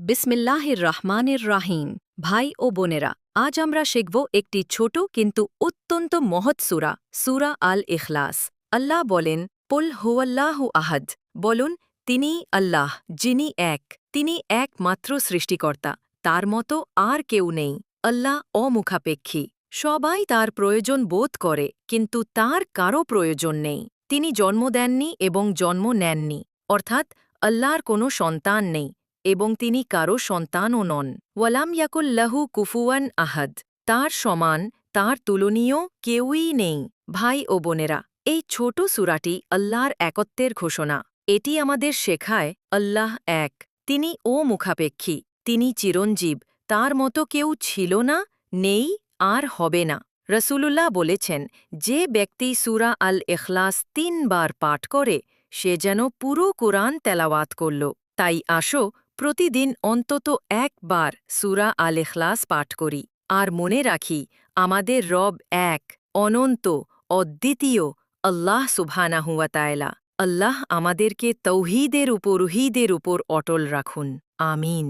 বিসমিল্লাহির রহমানির রাহিম। ভাই ও বোনেরা, আজ আমরা শিখব একটি ছোট কিন্তু অত্যন্ত মহৎ সূরা, সূরা আল ইখলাস। আল্লাহ বলেন, কুল হুয়াল্লাহু আহাদ। বলুন, তিনিই আল্লাহ, যিনি এক। তিনি একমাত্র সৃষ্টিকর্তা, তার মতো আর কেউ নেই। আল্লাহ অমুখাপেক্ষী, সবাই তার প্রয়োজন বোধ করে, কিন্তু তার কারও প্রয়োজন নেই। তিনি জন্ম দেননি এবং জন্ম নেননি, অর্থাৎ আল্লাহর কোনো সন্তান নেই এবং তিনি কারও সন্তানও নন। ওয়ালাম ইয়াকুল্লাহু কুফুয়ান আহাদ, তার সমান, তার তুলনীয় কেউই নেই। ভাই ও বোনেরা, এই ছোট সূরাটি আল্লাহর একত্বের ঘোষণা। এটি আমাদের শেখায় আল্লাহ এক, তিনি অমুখাপেক্ষী, তিনি চিরঞ্জীব, তার মতো কেউ ছিল না, নেই আর হবে না। রসূলুল্লাহ বলেছেন, যে ব্যক্তি সূরা আল ইখলাস ৩ বার পাঠ করে, সে যেন পুরো কোরআন তেলাওয়াত করল। তাই আসো, প্রতিদিন অন্তত একবার সূরা আল ইখলাস পাঠ করি, আর মনে রাখি, আমাদের রব এক, অনন্ত, অদ্বিতীয়, আল্লাহ সুবহানাহু ওয়া তাআলা। আল্লাহ আমাদেরকে তৌহিদের উপর অটল রাখুন। আমিন।